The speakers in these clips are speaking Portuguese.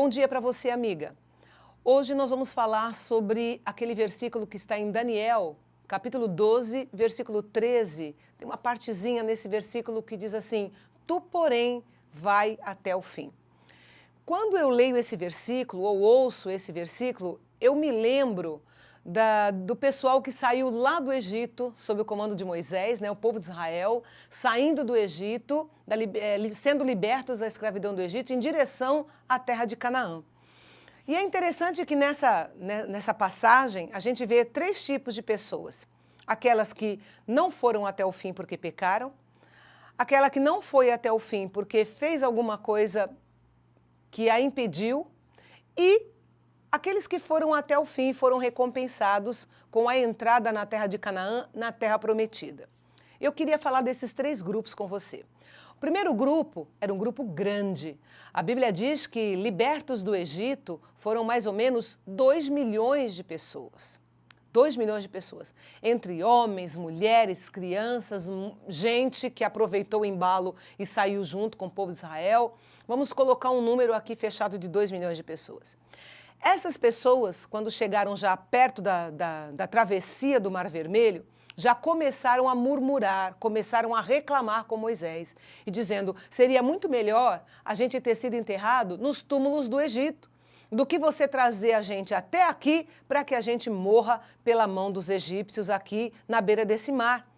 Bom dia para você, amiga. Hoje nós vamos falar sobre aquele versículo que está em Daniel, capítulo 12, versículo 13. Tem uma partezinha nesse versículo que diz assim: tu, porém, vai até o fim. Quando eu leio esse versículo ou ouço esse versículo, eu me lembro do pessoal que saiu lá do Egito, sob o comando de Moisés, o povo de Israel, saindo do Egito, sendo libertos da escravidão do Egito, em direção à terra de Canaã. E é interessante que nessa passagem a gente vê três tipos de pessoas. Aquelas que não foram até o fim porque pecaram, aquela que não foi até o fim porque fez alguma coisa que a impediu, e aqueles que foram até o fim foram recompensados com a entrada na terra de Canaã, na terra prometida. Eu queria falar desses três grupos com você. O primeiro grupo era um grupo grande. A Bíblia diz que libertos do Egito foram mais ou menos 2 milhões de pessoas. 2 milhões de pessoas, entre homens, mulheres, crianças, gente que aproveitou o embalo e saiu junto com o povo de Israel. Vamos colocar um número aqui fechado de 2 milhões de pessoas. Essas pessoas, quando chegaram já perto da travessia do Mar Vermelho, já começaram a murmurar, começaram a reclamar com Moisés, e dizendo: seria muito melhor a gente ter sido enterrado nos túmulos do Egito, do que você trazer a gente até aqui para que a gente morra pela mão dos egípcios aqui na beira desse mar.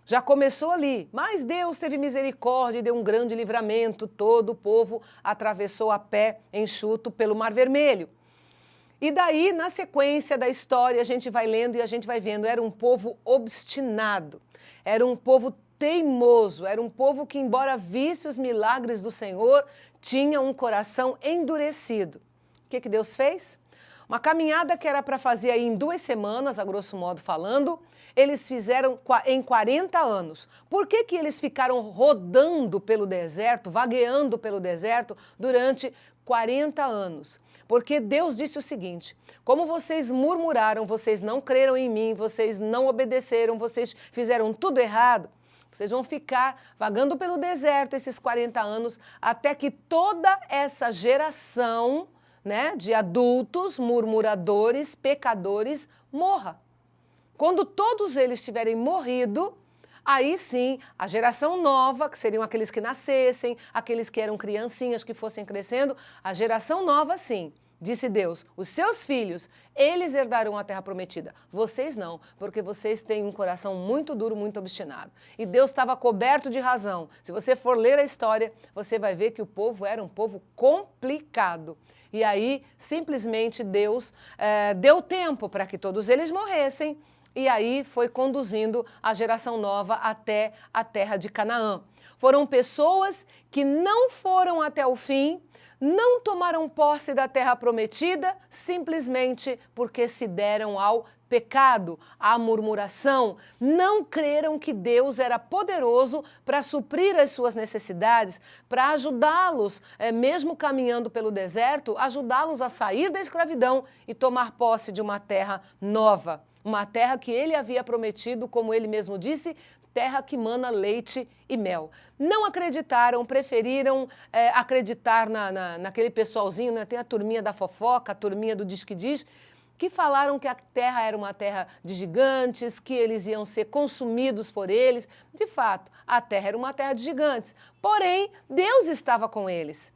Já começou ali, mas Deus teve misericórdia e deu um grande livramento, todo o povo atravessou a pé enxuto pelo Mar Vermelho. E daí, na sequência da história, a gente vai lendo e a gente vai vendo, era um povo obstinado, era um povo teimoso, era um povo que, embora visse os milagres do Senhor, tinha um coração endurecido. O que Deus fez? Uma caminhada que era para fazer aí em 2 semanas, a grosso modo falando, eles fizeram em 40 anos. Por que eles ficaram rodando pelo deserto, vagueando pelo deserto durante 40 anos? Porque Deus disse o seguinte: como vocês murmuraram, vocês não creram em mim, vocês não obedeceram, vocês fizeram tudo errado, vocês vão ficar vagando pelo deserto esses 40 anos até que toda essa geração de adultos, murmuradores, pecadores, morra. Quando todos eles tiverem morrido, aí sim, a geração nova, que seriam aqueles que nascessem, aqueles que eram criancinhas que fossem crescendo, a geração nova sim, disse Deus, os seus filhos, eles herdarão a terra prometida. Vocês não, porque vocês têm um coração muito duro, muito obstinado. E Deus estava coberto de razão. Se você for ler a história, você vai ver que o povo era um povo complicado. E aí, simplesmente, Deus deu tempo para que todos eles morressem, e aí foi conduzindo a geração nova até a terra de Canaã. Foram pessoas que não foram até o fim, não tomaram posse da terra prometida, simplesmente porque se deram ao pecado, à murmuração, não creram que Deus era poderoso para suprir as suas necessidades, para ajudá-los, mesmo caminhando pelo deserto, ajudá-los a sair da escravidão e tomar posse de uma terra nova. Uma terra que ele havia prometido, como ele mesmo disse, terra que mana leite e mel. Não acreditaram, preferiram acreditar naquele pessoalzinho, tem a turminha da fofoca, a turminha do diz que diz, que falaram que a terra era uma terra de gigantes, que eles iam ser consumidos por eles. De fato, a terra era uma terra de gigantes, porém, Deus estava com eles.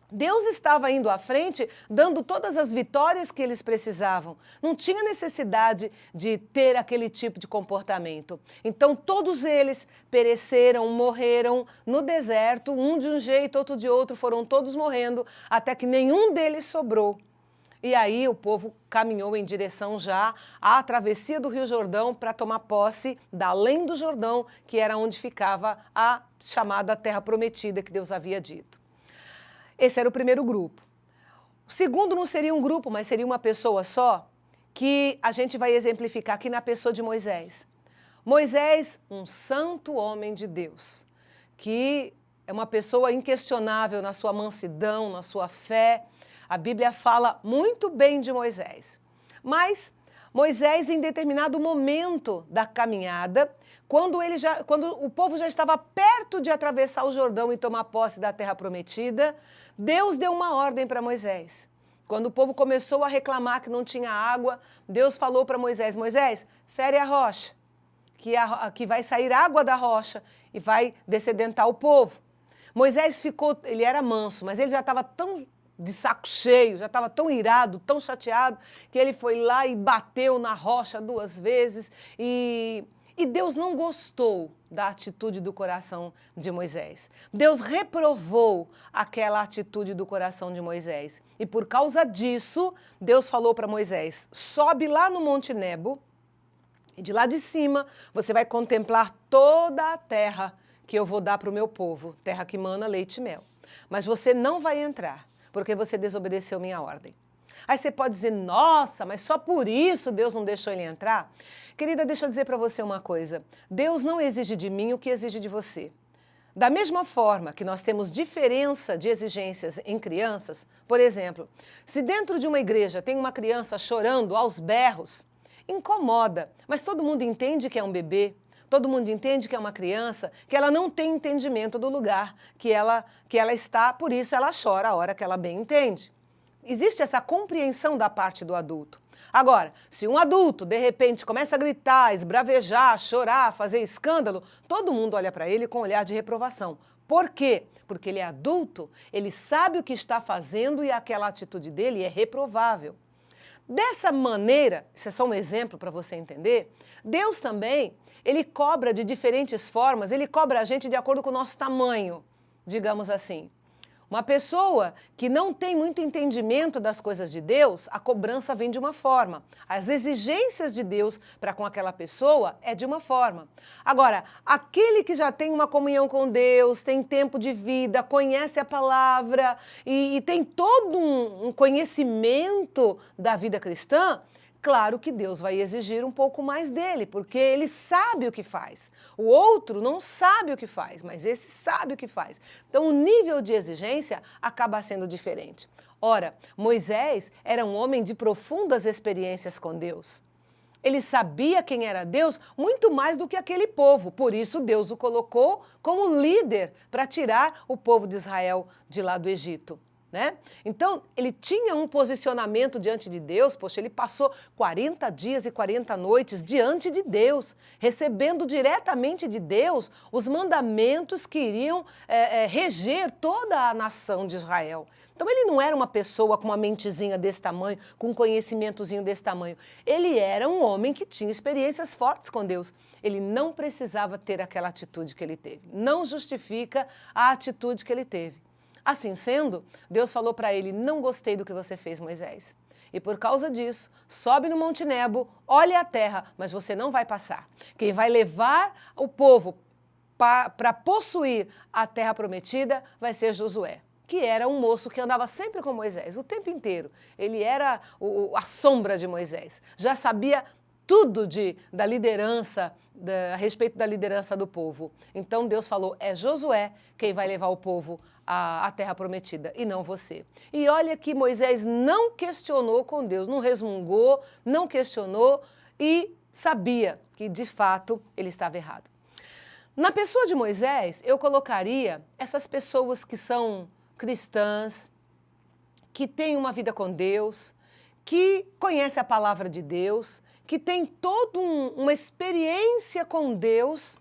Deus estava indo à frente, dando todas as vitórias que eles precisavam. Não tinha necessidade de ter aquele tipo de comportamento. Então, todos eles pereceram, morreram no deserto, um de um jeito, outro de outro, foram todos morrendo, até que nenhum deles sobrou. E aí o povo caminhou em direção já à travessia do Rio Jordão para tomar posse da além do Jordão, que era onde ficava a chamada Terra Prometida que Deus havia dito. Esse era o primeiro grupo. O segundo não seria um grupo, mas seria uma pessoa só, que a gente vai exemplificar aqui na pessoa de Moisés. Moisés, um santo homem de Deus, que é uma pessoa inquestionável na sua mansidão, na sua fé. A Bíblia fala muito bem de Moisés. Mas Moisés, em determinado momento da caminhada, quando o povo já estava perto de atravessar o Jordão e tomar posse da terra prometida, Deus deu uma ordem para Moisés. Quando o povo começou a reclamar que não tinha água, Deus falou para Moisés, Moisés, fere a rocha, que vai sair água da rocha e vai descedentar o povo. Moisés ele era manso, mas ele já estava tão de saco cheio, já estava tão irado, tão chateado, que ele foi lá e bateu na rocha 2 vezes e Deus não gostou da atitude do coração de Moisés. Deus reprovou aquela atitude do coração de Moisés. E por causa disso, Deus falou para Moisés, sobe lá no Monte Nebo e de lá de cima você vai contemplar toda a terra que eu vou dar para o meu povo, terra que mana leite e mel. Mas você não vai entrar, porque você desobedeceu minha ordem. Aí você pode dizer, nossa, mas só por isso Deus não deixou ele entrar? Querida, deixa eu dizer para você uma coisa. Deus não exige de mim o que exige de você. Da mesma forma que nós temos diferença de exigências em crianças, por exemplo, se dentro de uma igreja tem uma criança chorando aos berros, incomoda, mas todo mundo entende que é um bebê, todo mundo entende que é uma criança, que ela não tem entendimento do lugar que ela está, por isso ela chora a hora que ela bem entende. Existe essa compreensão da parte do adulto. Agora, se um adulto, de repente, começa a gritar, esbravejar, chorar, fazer escândalo, todo mundo olha para ele com um olhar de reprovação. Por quê? Porque ele é adulto, ele sabe o que está fazendo e aquela atitude dele é reprovável. Dessa maneira, isso é só um exemplo para você entender, Deus também, ele cobra de diferentes formas, ele cobra a gente de acordo com o nosso tamanho, digamos assim. Uma pessoa que não tem muito entendimento das coisas de Deus, a cobrança vem de uma forma. As exigências de Deus para com aquela pessoa é de uma forma. Agora, aquele que já tem uma comunhão com Deus, tem tempo de vida, conhece a palavra e tem todo um conhecimento da vida cristã, claro que Deus vai exigir um pouco mais dele, porque ele sabe o que faz. O outro não sabe o que faz, mas esse sabe o que faz. Então, o nível de exigência acaba sendo diferente. Ora, Moisés era um homem de profundas experiências com Deus. Ele sabia quem era Deus muito mais do que aquele povo. Por isso, Deus o colocou como líder para tirar o povo de Israel de lá do Egito. Né? Então, ele tinha um posicionamento diante de Deus, poxa, ele passou 40 dias e 40 noites diante de Deus, recebendo diretamente de Deus os mandamentos que iriam reger toda a nação de Israel. Então, ele não era uma pessoa com uma mentezinha desse tamanho, com um conhecimentozinho desse tamanho. Ele era um homem que tinha experiências fortes com Deus. Ele não precisava ter aquela atitude que ele teve. Não justifica a atitude que ele teve. Assim sendo, Deus falou para ele, não gostei do que você fez, Moisés. E por causa disso, sobe no Monte Nebo, olha a terra, mas você não vai passar. Quem vai levar o povo para possuir a terra prometida vai ser Josué, que era um moço que andava sempre com Moisés, o tempo inteiro. Ele era a sombra de Moisés, já sabia tudo da liderança, a respeito da liderança do povo. Então Deus falou, é Josué quem vai levar o povo à terra prometida e não você. E olha que Moisés não questionou com Deus, não resmungou, não questionou e sabia que de fato ele estava errado. Na pessoa de Moisés, eu colocaria essas pessoas que são cristãs, que têm uma vida com Deus, que conhecem a palavra de Deus, que tem toda uma experiência com Deus,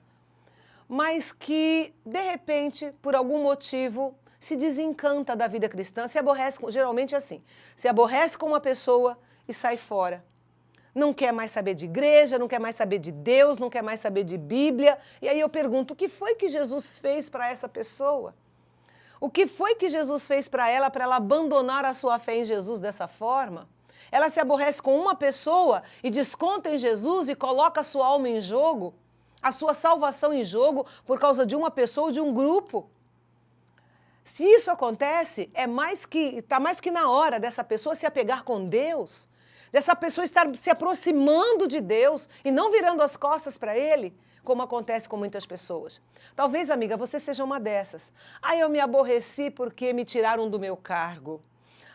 mas que, de repente, por algum motivo, se desencanta da vida cristã, se aborrece, geralmente é assim, se aborrece com uma pessoa e sai fora. Não quer mais saber de igreja, não quer mais saber de Deus, não quer mais saber de Bíblia. E aí eu pergunto, o que foi que Jesus fez para essa pessoa? O que foi que Jesus fez para ela abandonar a sua fé em Jesus dessa forma? Ela se aborrece com uma pessoa e desconta em Jesus e coloca a sua alma em jogo, a sua salvação em jogo por causa de uma pessoa ou de um grupo. Se isso acontece, está mais que na hora dessa pessoa se apegar com Deus, dessa pessoa estar se aproximando de Deus e não virando as costas para Ele, como acontece com muitas pessoas. Talvez, amiga, você seja uma dessas. Eu me aborreci porque me tiraram do meu cargo.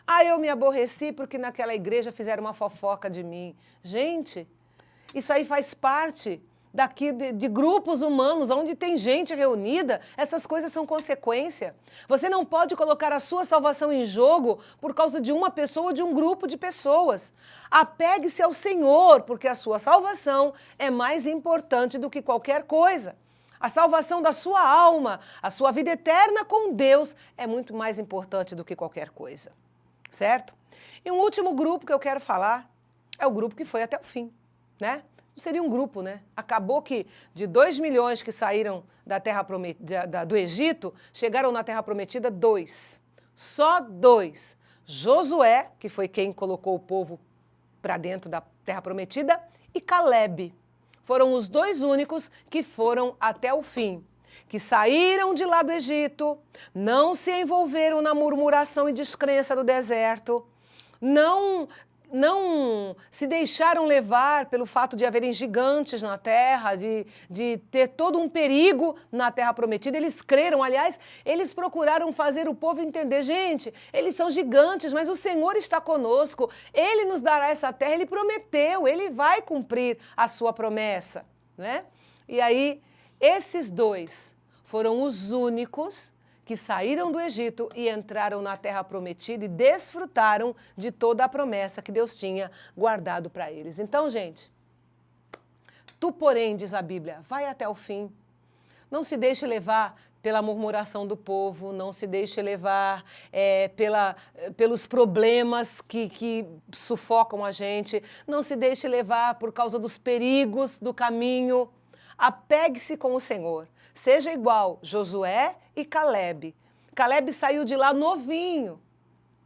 Ah, eu me aborreci porque naquela igreja fizeram uma fofoca de mim. Gente, isso aí faz parte daqui de grupos humanos, onde tem gente reunida, essas coisas são consequência. Você não pode colocar a sua salvação em jogo por causa de uma pessoa ou de um grupo de pessoas. Apegue-se ao Senhor, porque a sua salvação é mais importante do que qualquer coisa. A salvação da sua alma, a sua vida eterna com Deus é muito mais importante do que qualquer coisa. Certo? E um último grupo que eu quero falar é o grupo que foi até o fim, né? Não seria um grupo, né? Acabou que de 2 milhões que saíram da terra do Egito, chegaram na Terra Prometida 2. Só 2. Josué, que foi quem colocou o povo para dentro da Terra Prometida, e Caleb. Foram os 2 únicos que foram até o fim, que saíram de lá do Egito, não se envolveram na murmuração e descrença do deserto, não se deixaram levar pelo fato de haverem gigantes na terra, de ter todo um perigo na terra prometida. Eles creram, aliás, eles procuraram fazer o povo entender, gente, eles são gigantes, mas o Senhor está conosco, Ele nos dará essa terra, Ele prometeu, Ele vai cumprir a sua promessa, né? E aí, esses 2 foram os únicos que saíram do Egito e entraram na terra prometida e desfrutaram de toda a promessa que Deus tinha guardado para eles. Então, gente, tu, porém, diz a Bíblia, vai até o fim. Não se deixe levar pela murmuração do povo, não se deixe levar pelos problemas que sufocam a gente, não se deixe levar por causa dos perigos do caminho. Apegue-se com o Senhor. Seja igual Josué e Caleb. Caleb saiu de lá novinho,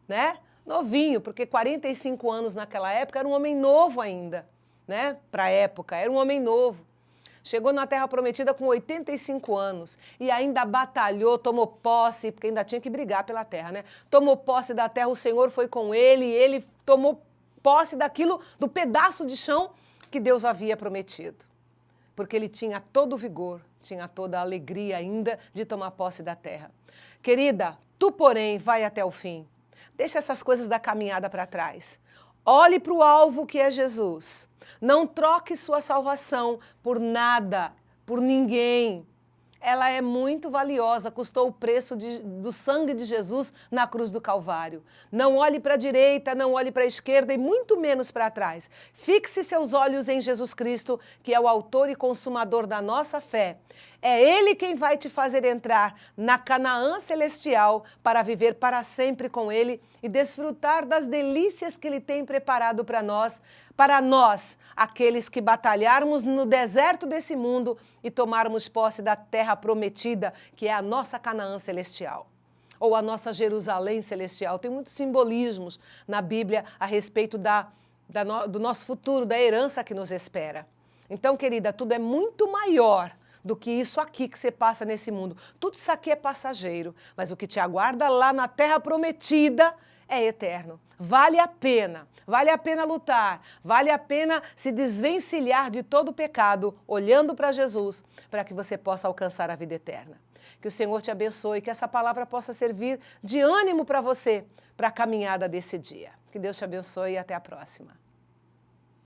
né? Novinho, porque 45 anos naquela época era um homem novo ainda, né? Para a época, era um homem novo. Chegou na Terra Prometida com 85 anos e ainda batalhou, tomou posse, porque ainda tinha que brigar pela terra, né? Tomou posse da terra, o Senhor foi com ele e ele tomou posse daquilo, do pedaço de chão que Deus havia prometido. Porque ele tinha todo o vigor, tinha toda a alegria ainda de tomar posse da terra. Querida, tu, porém, vai até o fim. Deixa essas coisas da caminhada para trás. Olhe para o alvo que é Jesus. Não troque sua salvação por nada, por ninguém. Ela é muito valiosa, custou o preço do sangue de Jesus na cruz do Calvário. Não olhe para a direita, não olhe para a esquerda e muito menos para trás. Fixe seus olhos em Jesus Cristo, que é o autor e consumador da nossa fé. É Ele quem vai te fazer entrar na Canaã celestial para viver para sempre com Ele e desfrutar das delícias que Ele tem preparado para nós, aqueles que batalharmos no deserto desse mundo e tomarmos posse da terra prometida, que é a nossa Canaã celestial, ou a nossa Jerusalém celestial. Tem muitos simbolismos na Bíblia a respeito do nosso futuro, da herança que nos espera. Então, querida, tudo é muito maior do que isso aqui que você passa nesse mundo. Tudo isso aqui é passageiro, mas o que te aguarda lá na terra prometida é eterno. Vale a pena lutar, vale a pena se desvencilhar de todo o pecado, olhando para Jesus, para que você possa alcançar a vida eterna. Que o Senhor te abençoe, que essa palavra possa servir de ânimo para você, para a caminhada desse dia. Que Deus te abençoe e até a próxima.